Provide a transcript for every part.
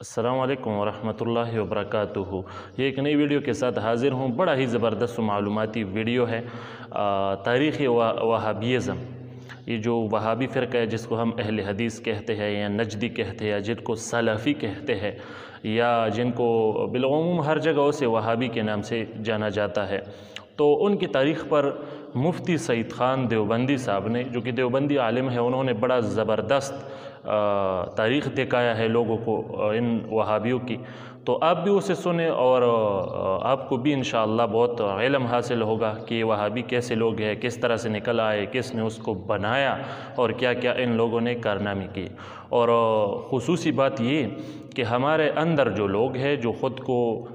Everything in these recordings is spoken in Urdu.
السلام علیکم ورحمۃ اللہ وبرکاتہ۔ یہ ایک نئی ویڈیو کے ساتھ حاضر ہوں۔ بڑا ہی زبردست و معلوماتی ویڈیو ہے۔ تاریخ وہابیزم، یہ جو وہابی فرقہ ہے جس کو ہم اہل حدیث کہتے ہیں یا نجدی کہتے ہیں یا جن کو سلفی کہتے ہیں یا جن کو بالعموم ہر جگہوں سے وہابی کے نام سے جانا جاتا ہے، تو ان کی تاریخ پر مفتی سعید خان دیوبندی صاحب نے، جو کہ دیوبندی عالم ہے، انہوں نے بڑا زبردست تاریخ دکھایا ہے لوگوں کو ان وہابیوں کی۔ تو آپ بھی اسے سنیں اور آپ کو بھی انشاءاللہ بہت علم حاصل ہوگا کہ یہ وہابی کیسے لوگ ہیں، کس طرح سے نکل آئے، کس نے اس کو بنایا اور کیا کیا ان لوگوں نے کارنامے کیے۔ اور خصوصی بات یہ کہ ہمارے اندر جو لوگ ہیں جو خود کو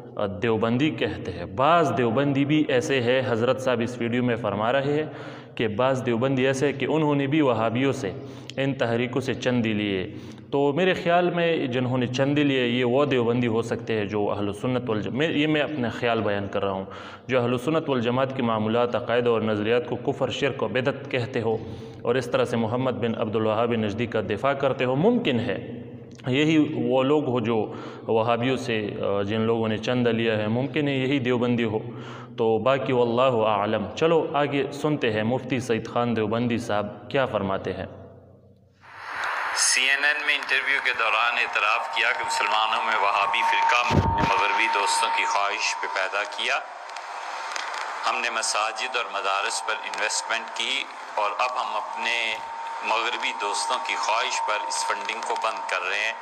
دیوبندی کہتے ہیں، بعض دیوبندی بھی ایسے ہیں، حضرت صاحب اس ویڈیو میں فرما رہے ہیں کہ بعض دیوبندی ایسے ہیں کہ انہوں نے بھی وہابیوں سے، ان تحریکوں سے چندے لیے۔ تو میرے خیال میں جنہوں نے چندے لیے یہ وہ دیوبندی ہو سکتے ہیں جو اہل سنت والجماعت، یہ میں اپنا خیال بیان کر رہا ہوں، جو اہل سنت والجماعت کی معاملات، عقائد اور نظریات کو کفر، شرک و بدعت کہتے ہو اور اس طرح سے محمد بن عبد الوہاب نجدی کا دفاع کرتے ہو۔ ممکن ہے یہی وہ لوگ ہو جو وہابیوں سے جن لوگوں نے چندہ لیا ہے، ممکن ہے یہی دیوبندی ہو۔ تو باقی واللہ اعلم۔ چلو آگے سنتے ہیں مفتی سعید خان دیوبندی صاحب کیا فرماتے ہیں۔ CNN میں انٹرویو کے دوران اعتراف کیا کہ مسلمانوں میں وہابی فرقہ مغربی دوستوں کی خواہش پہ پیدا کیا۔ ہم نے مساجد اور مدارس پر انویسٹمنٹ کی اور اب ہم اپنے مغربی دوستوں کی خواہش پر اس فنڈنگ کو بند کر رہے ہیں۔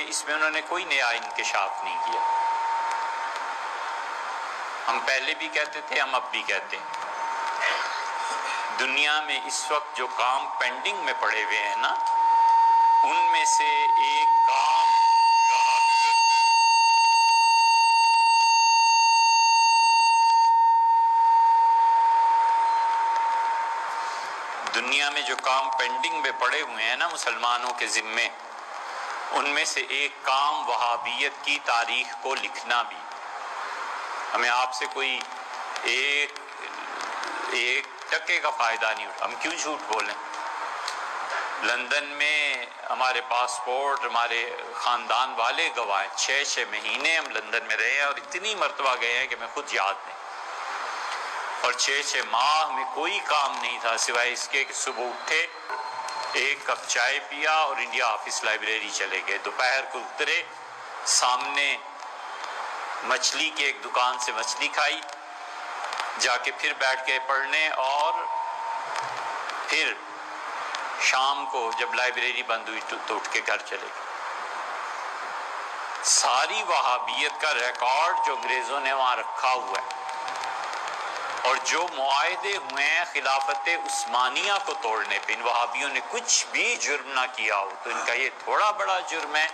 اس میں انہوں نے کوئی نیا انکشاف نہیں کیا۔ ہم پہلے بھی کہتے تھے، ہم اب بھی کہتے ہیں، دنیا میں اس وقت جو کام پینڈنگ میں پڑے ہوئے ہیں نا، ان میں سے ایک کام دنیا میں جو کام پینڈنگ میں پڑے ہوئے ہیں نا مسلمانوں کے ذمے، ان میں سے ایک کام وہابیت کی تاریخ کو لکھنا بھی۔ ہمیں آپ سے کوئی ایک ٹکے کا فائدہ نہیں اٹھا، ہم کیوں جھوٹ بولیں؟ لندن میں ہمارے پاسپورٹ، ہمارے خاندان والے گواہ، 6 مہینے ہم لندن میں رہے ہیں اور اتنی مرتبہ گئے ہیں کہ میں خود یاد نہیں، اور 6 ماہ میں کوئی کام نہیں تھا سوائے اس کے کہ صبح اٹھے، ایک کپ چائے پیا اور انڈیا آفس لائبریری چلے گئے، دوپہر کو اترے، سامنے مچھلی کی ایک دکان سے مچھلی کھائی، جا کے پھر بیٹھ کے پڑھنے، اور پھر شام کو جب لائبریری بند ہوئی تو اٹھ کے گھر چلے گئے۔ ساری وہابیت کا ریکارڈ جو انگریزوں نے وہاں رکھا ہوا ہے، اور جو معاہدے ہوئے ہیں خلافت عثمانیہ کو توڑنے پہ، ان وہابیوں نے کچھ بھی جرم نہ کیا ہو، تو ان کا یہ تھوڑا بڑا جرم ہے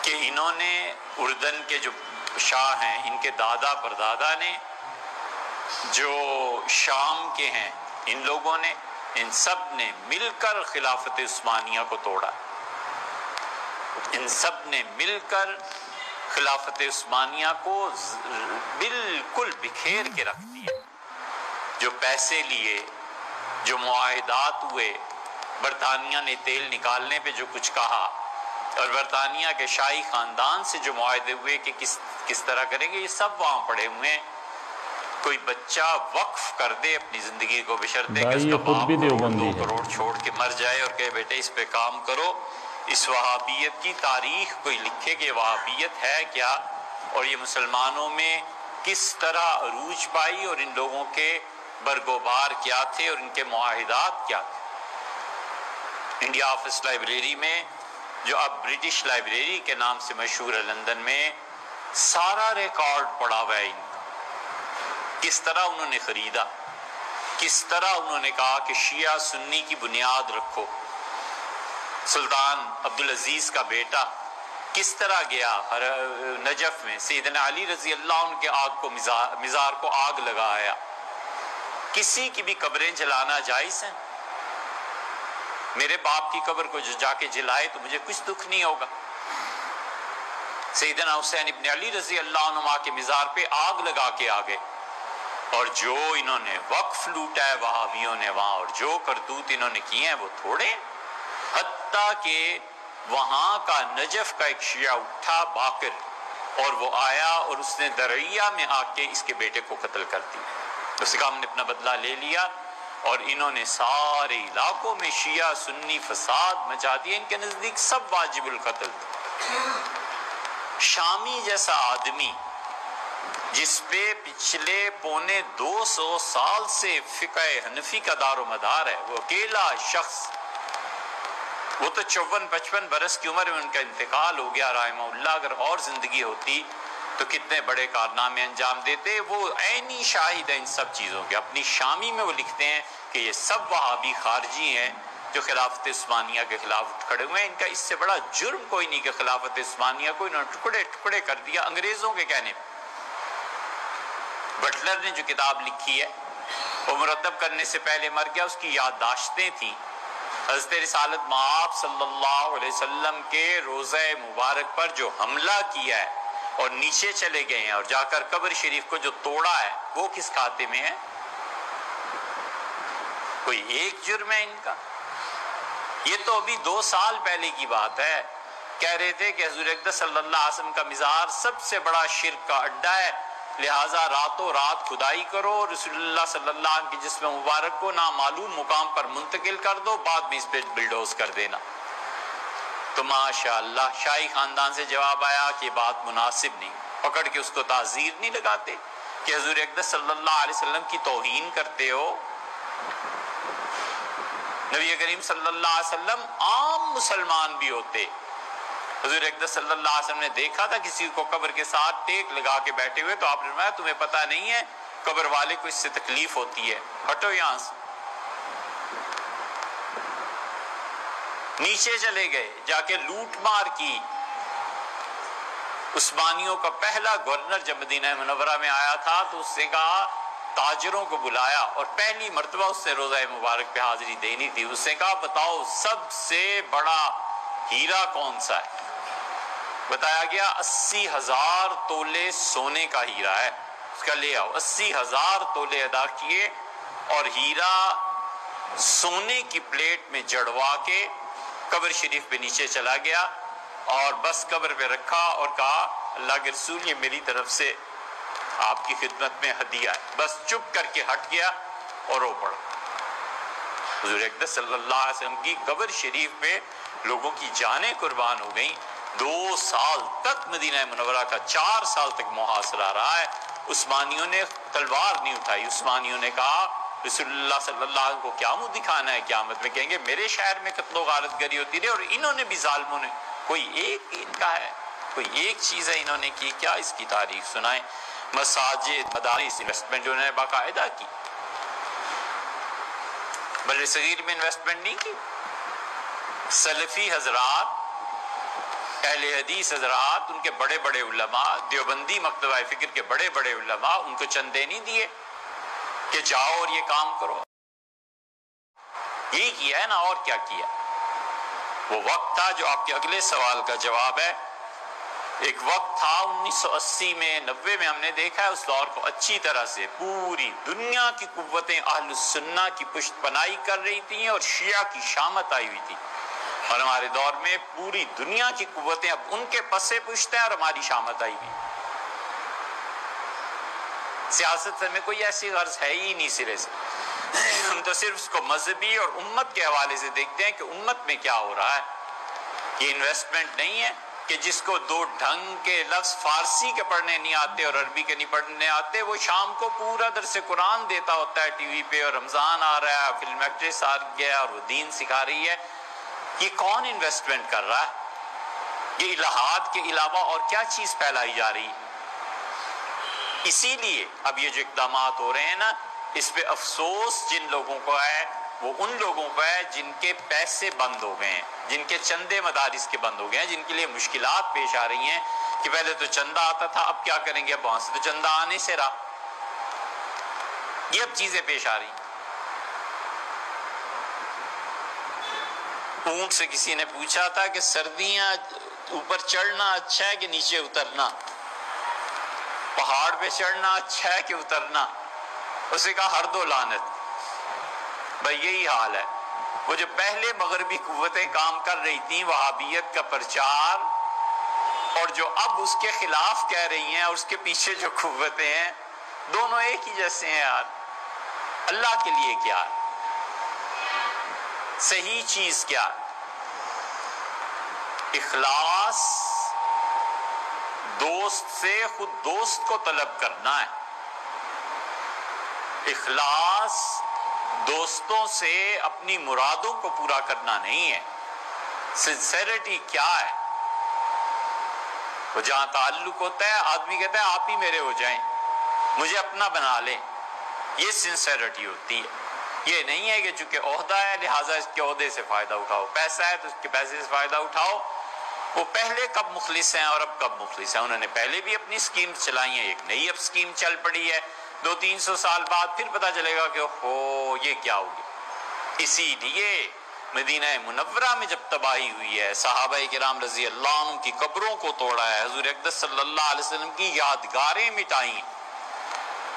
کہ انہوں نے اردن کے جو شاہ ہیں، ان کے دادا پردادا نے، جو شام کے ہیں ان لوگوں نے، ان سب نے مل کر خلافت عثمانیہ کو توڑا، ان سب نے مل کر خلافت عثمانیہ کو بالکل بکھیر کے رکھ دیا۔ جو پیسے لیے، جو معاہدات ہوئے، برطانیہ نے تیل نکالنے پہ جو کچھ کہا، اور برطانیہ کے شاہی خاندان سے جو معاہدے ہوئے کہ کس طرح کریں گے، یہ سب وہاں پڑے ہوئے ہیں۔ کوئی بچہ وقف کر دے اپنی زندگی کو بشرطے کہ اس کا باپ 2 کروڑ چھوڑ کے مر جائے اور کہے بیٹے اس پہ کام کرو، اس وہابیت کی تاریخ کوئی لکھے کہ وہابیت ہے کیا، اور یہ مسلمانوں میں کس طرح عروج پائی، اور ان لوگوں کے برگوبار کیا تھے اور ان کے معاہدات کیا تھے۔ انڈیا آفس لائبریری میں، جو اب برٹش لائبریری کے نام سے مشہور ہے لندن میں، سارا ریکارڈ پڑا ہوا ہے ان کا، کس طرح انہوں نے خریدا، کس طرح انہوں نے کہا کہ شیعہ سنی کی بنیاد رکھو۔ سلطان عبدالعزیز کا بیٹا کس طرح گیا نجف میں، سیدنا علی رضی اللہ عنہ کے آگ کو مزار کو آگ لگایا۔ کسی کی بھی قبریں جلانا جائز ہے؟ میرے باپ کی قبر کو جو جا کے جلائے تو مجھے کچھ دکھ نہیں ہوگا۔ سیدنا حسین ابن علی رضی اللہ عنہ کے مزار پہ آگ لگا کے آگے، اور جو انہوں نے وقف لوٹا ہے وہابیوں نے وہاں، اور جو کرتوت انہوں نے کیے ہیں وہ تھوڑے، حتیٰ کہ وہاں کا نجف کا ایک شیعہ اٹھا باقر، اور وہ آیا اور اس نے درعیہ میں آ کے اس کے بیٹے کو قتل کر دیا۔ اس کا ہم نے اپنا بدلہ لے لیا، اور انہوں نے سارے علاقوں میں شیعہ سنی فساد مچا دیا، ان کے نزدیک سب واجب القتل تھے۔ شامی جیسا آدمی جس پہ پچھلے 250 سال سے فقہ حنفی کا دار و مدار ہے، وہ اکیلا شخص، وہ تو 54-55 برس کی عمر میں ان کا انتقال ہو گیا رحمہ اللہ۔ اگر اور زندگی ہوتی تو کتنے بڑے کارنامے انجام دیتے۔ وہ عینی شاہد ہے ان سب چیزوں کے۔ اپنی شامی میں وہ لکھتے ہیں کہ یہ سب وہابی خارجی ہیں جو خلافت عثمانیہ کے خلاف اٹھ کھڑے ہوئے ہیں۔ ان کا اس سے بڑا جرم کوئی نہیں کہ خلافت عثمانیہ کو انہوں نے ٹکڑے ٹکڑے کر دیا انگریزوں کے کہنے پہ۔ بٹلر نے جو کتاب لکھی ہے وہ مرتب کرنے سے پہلے مر گیا، اس کی یادداشتیں تھیں۔ حضرت رسالت مآب صلی اللہ علیہ وسلم کے روضہ مبارک پر جو حملہ کیا ہے اور نیچے چلے گئے ہیں اور جا کر قبر شریف کو جو توڑا ہے، وہ کس کھاتے میں ہے؟ کوئی ایک جرم ہے ان کا؟ یہ تو ابھی 2 سال پہلے کی بات ہے، کہہ رہے تھے کہ حضور اقدس صلی اللہ علیہ وسلم کا مزار سب سے بڑا شرک کا اڈا ہے، لہٰذا راتوں رات کھدائی کرو، رسول اللہ صلی اللہ علیہ وسلم کی جسم مبارک کو نامعلوم مقام پر منتقل کر دو، بعد میں اس پہ بلڈوز کر دینا۔ تو ماشاءاللہ شاہی خاندان سے جواب آیا کہ بات مناسب نہیں، پکڑ کے اس کو تعزیر نہیں لگاتے کہ حضور اقدس صلی اللہ علیہ وسلم کی توہین کرتے ہو۔ نبی کریم صلی اللہ علیہ وسلم عام مسلمان بھی ہوتے، حضور اقدس صلی اللہ علیہ وسلم نے دیکھا تھا کسی کو قبر کے ساتھ ٹیک لگا کے بیٹھے ہوئے، تو آپ نے فرمایا تمہیں پتہ نہیں ہے قبر والے کو اس سے تکلیف ہوتی ہے، ہٹو یہاں سے۔ نیچے چلے گئے، جا کے لوٹ مار کی۔ عثمانیوں کا پہلا گورنر جب مدینہ منورہ میں آیا تھا تو اس سے کہا تاجروں کو بلایا، اور پہلی مرتبہ اس سے روزہ مبارک پہ حاضری دینی تھی۔ اس نے کہا بتاؤ سب سے بڑا ہیرا کون سا ہے؟ بتایا گیا 80,000 تولے سونے کا ہیرا ہے، اس کا لے آؤ۔ 80,000 تولے ادا کیے اور ہیرا سونے کی پلیٹ میں جڑوا کے قبر شریف پہ نیچے چلا گیا، اور بس قبر پہ رکھا اور کہا اللہ کے رسول یہ میری طرف سے آپ کی خدمت میں ہدیہ ہے، بس چپ کر کے ہٹ گیا اور رو پڑا۔ حضور اقدس صلی اللہ علیہ وسلم کی قبر شریف پہ لوگوں کی جانیں قربان ہو گئیں۔ 2 سال تک مدینہ منورہ کا 4 سال تک محاصرہ رہا ہے۔ عثمانیوں نے تلوار نہیں اٹھائی، عثمانیوں نے کہا رسول اللہ صلی اللہ علیہ وسلم کو کیا منہ دکھانا ہے، قیامت میں کہیں گے میرے شہر میں قتل و غارت گری ہوتی رہی، اور انہوں نے بھی ظالموں نے کوئی ایک ان کا ہے، کوئی ایک چیز ہے انہوں نے کی کیا؟ اس کی تاریخ سنائیں۔ مساجد، مدارس، انویسٹمنٹ جو انہوں نے باقاعدہ کی، بر صغیر میں انویسٹمنٹ نہیں کی۔ سلفی حضرات، اہل حدیث حضرات، ان کے بڑے بڑے علماء، دیوبندی مکتبہ فکر کے بڑے بڑے علماء، ان کو چندے نہیں دیے کہ جاؤ اور یہ کام کرو؟ یہی کیا ہے نا، اور کیا کیا؟ وہ وقت تھا جو آپ کے اگلے سوال کا جواب ہے۔ ایک وقت تھا 1980 میں 90 میں ہم نے دیکھا ہے، اس دور کو اچھی طرح سے پوری دنیا کی قوتیں اہل السنہ کی پشت پناہی کر رہی تھیں اور شیعہ کی شامت آئی ہوئی تھی، اور ہمارے دور میں پوری دنیا کی قوتیں اب ان کے پسے پشت ہیں اور ہماری شامت آئی ہوئی۔ سیاست میں کوئی ایسی غرض ہے ہی نہیں سرے سے، ہم تو صرف اس کو مذہبی اور امت کے حوالے سے دیکھتے ہیں کہ امت میں کیا ہو رہا ہے۔ یہ انویسٹمنٹ نہیں ہے کہ جس کو 2 ڈھنگ کے لفظ فارسی کے پڑھنے نہیں آتے اور عربی کے نہیں پڑھنے آتے، وہ شام کو پورا درس قرآن دیتا ہوتا ہے ٹی وی پہ، اور رمضان آ رہا ہے، فلم ایکٹریس آ گیا اور وہ دین سکھا رہی ہے۔ یہ کون انویسٹمنٹ کر رہا ہے؟ یہ الہاد کے علاوہ اور کیا چیز پھیلائی جا رہی ہے؟ اسی لیے اب یہ جو اقدامات ہو رہے ہیں نا، اس پہ افسوس جن لوگوں کو ہے وہ ان لوگوں کو ہے جن کے پیسے بند ہو گئے ہیں، جن کے چندے مدارس کے بند ہو گئے ہیں، جن کے لیے مشکلات پیش آ رہی ہیں کہ پہلے تو چندہ آتا تھا، اب کیا کریں گے، اب وہاں سے تو چندہ آنے سے رہا، یہ اب چیزیں پیش آ رہی ہیں۔ اونٹ سے کسی نے پوچھا تھا کہ سردیاں اوپر چڑھنا اچھا ہے کہ نیچے اترنا، پہاڑ پہ چڑھنا اچھا ہے کہ اترنا؟ اسے کہا ہر دو لعنت، بھائی یہی حال ہے، وہ جو پہلے مغربی قوتیں کام کر رہی تھیں وہابیت کا پرچار، اور جو اب اس کے خلاف کہہ رہی ہیں، اور اس کے پیچھے جو قوتیں ہیں، دونوں ایک ہی جیسے ہیں یار۔ اللہ کے لیے کیا ہے صحیح چیز؟ کیا ہے؟ اخلاص دوست سے خود دوست کو طلب کرنا ہے۔ اخلاص دوستوں سے اپنی مرادوں کو پورا کرنا نہیں ہے۔ سنسیریٹی کیا ہے؟ وہ جہاں تعلق ہوتا ہے آدمی کہتا ہے آپ ہی میرے ہو جائیں، مجھے اپنا بنا لیں، یہ سنسیریٹی ہوتی ہے۔ یہ نہیں ہے کہ چونکہ عہدہ ہے لہٰذا اس کے عہدے سے فائدہ اٹھاؤ، پیسہ ہے تو اس کے پیسے سے فائدہ اٹھاؤ۔ وہ پہلے کب مخلص ہیں اور اب کب مخلص ہیں؟ انہوں نے پہلے بھی اپنی سکیم چلائی ہیں، ایک نئی اب سکیم چل پڑی ہے، 200-300 سال بعد پھر پتہ چلے گا کہ اوہ یہ کیا ہو گیا۔ اسی لیے مدینہ منورہ میں جب تباہی ہوئی ہے، صحابہ کرام رضی اللہ عنہ کی قبروں کو توڑا ہے، حضور اقدس صلی اللہ علیہ وسلم کی یادگاریں مٹائیں،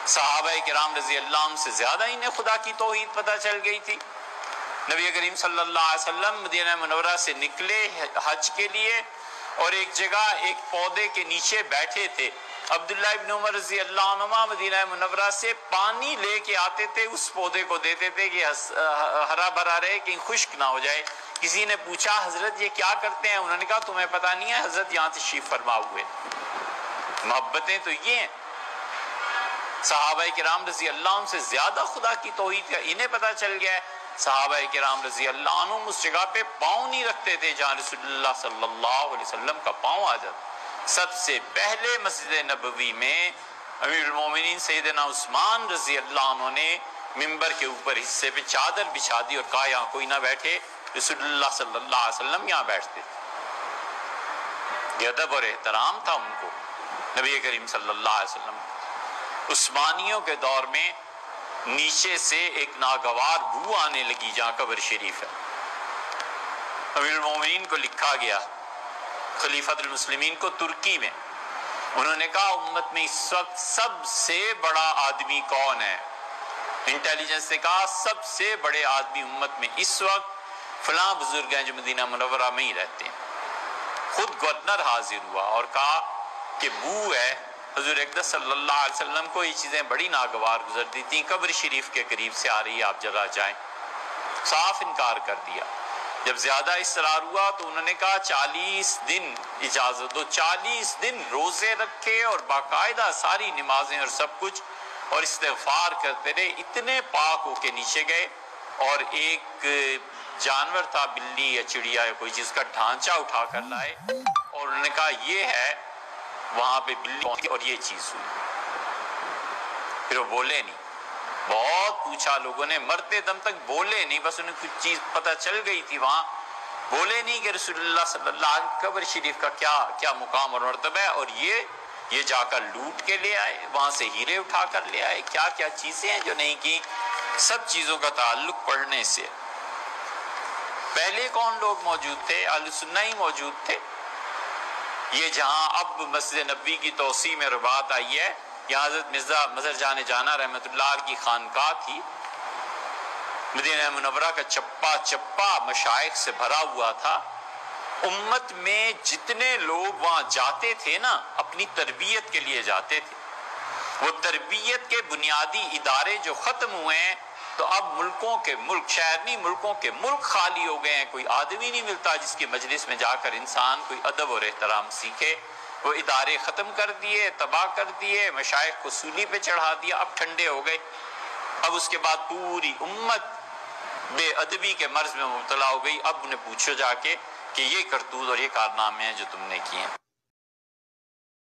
صحابہ کرام رضی اللہ عنہ سے زیادہ انہیں خدا کی توحید پتہ چل گئی تھی۔ نبی کریم صلی اللہ علیہ وسلم مدینہ منورہ سے نکلے حج کے لیے، اور ایک جگہ ایک پودے کے نیچے بیٹھے تھے۔ عبداللہ ابن عمر رضی اللہ عنہما مدینہ منورہ سے پانی لے کے آتے تھے، اس پودے کو دیتے تھے کہ ہرا بھرا رہے، کہیں خشک نہ ہو جائے۔ کسی نے پوچھا حضرت یہ کیا کرتے ہیں؟ انہوں نے کہا تمہیں پتہ نہیں ہے، حضرت یہاں تشریف فرما ہوئے۔ محبتیں تو یہ ہیں۔ صحابہ کرام رضی اللہ عنہ سے زیادہ خدا کی توحید کا انہیں پتہ چل گیا ہے۔ صحابہ کرام رضی اللہ عنہ اس جگہ پہ پاؤں نہیں رکھتے تھے جہاں رسول اللہ صلی اللہ علیہ وسلم کا پاؤں آ جاتا۔ سب سے پہلے مسجد نبوی میں امیر المومنین سیدنا عثمان رضی اللہ عنہ نے ممبر کے اوپر حصے پہ چادر بچھا دی اور کہا یہاں کوئی نہ بیٹھے، رسول اللہ صلی اللہ علیہ وسلم یہاں بیٹھتے تھے۔ یہ ادب اور احترام تھا ان کو نبی کریم صلی اللہ علیہ وسلم۔ عثمانیوں کے دور میں نیچے سے ایک ناگوار بو آنے لگی جہاں قبر شریف ہے۔ امیر المومنین کو لکھا گیا، خلیفۃ المسلمین کو ترکی میں، انہوں نے کہا امت میں اس وقت سب سے بڑا آدمی کون ہے؟ انٹیلیجنس نے کہا سب سے بڑے آدمی امت میں اس وقت فلاں بزرگ ہیں جو مدینہ منورہ میں ہی رہتے ہیں۔ خود گورنر حاضر ہوا اور کہا کہ بو ہے، حضور اقدس صلی اللہ علیہ وسلم کو یہ چیزیں بڑی ناگوار گزرتی تھیں، قبر شریف کے قریب سے آ رہی ہے، آپ ذرا جائیں۔ صاف انکار کر دیا۔ جب زیادہ اصرار ہوا تو انہوں نے کہا 40 دن اجازت دو، 40 دن روزے رکھے اور باقاعدہ ساری نمازیں اور سب کچھ، اور استغفار کرتے رہے۔ اتنے پاک ہو کے نیچے گئے اور ایک جانور تھا، بلی یا چڑیا یا کوئی چیز کا ڈھانچہ اٹھا کر لائے، اور انہوں نے کہا یہ ہے وہاں پہ بلی، اور یہ چیز ہوئی۔ پھر وہ بولے نہیں، بہت پوچھا لوگوں نے، مرتے دم تک بولے نہیں، بس انہیں کچھ چیز پتہ چل گئی تھی وہاں، بولے نہیں کہ رسول اللہ صلی اللہ علیہ وسلم قبر شریف کا کیا مقام اور مرتبہ ہے، اور یہ جا کر لوٹ کے لے آئے، وہاں سے ہیرے اٹھا کر لے آئے، کیا کیا چیزیں ہیں جو نہیں کی۔ سب چیزوں کا تعلق پڑھنے سے۔ پہلے کون لوگ موجود تھے؟ اہل سنہ ہی موجود تھے۔ یہ جہاں اب مسجد نبوی کی توسیع میں رباط آئی ہے، یہاں حضرت مرزا مظہر جان جانا رحمۃ اللہ علیہ کی خانقاہ تھی۔ مدینہ منورہ کا چپا چپا مشائخ سے بھرا ہوا تھا۔ امت میں جتنے لوگ وہاں جاتے تھے نا، اپنی تربیت کے لیے جاتے تھے۔ وہ تربیت کے بنیادی ادارے جو ختم ہوئے ہیں، تو اب ملکوں کے ملک، شہر نہیں ملکوں کے ملک خالی ہو گئے ہیں۔ کوئی آدمی نہیں ملتا جس کی مجلس میں جا کر انسان کوئی ادب اور احترام سیکھے۔ وہ ادارے ختم کر دیے، تباہ کر دیے، مشائخ کو سولی پہ چڑھا دیا، اب ٹھنڈے ہو گئے۔ اب اس کے بعد پوری امت بے ادبی کے مرض میں مبتلا ہو گئی۔ اب انہیں پوچھو جا کے کہ یہ کرتوت اور یہ کارنامے ہیں جو تم نے کیے ہیں۔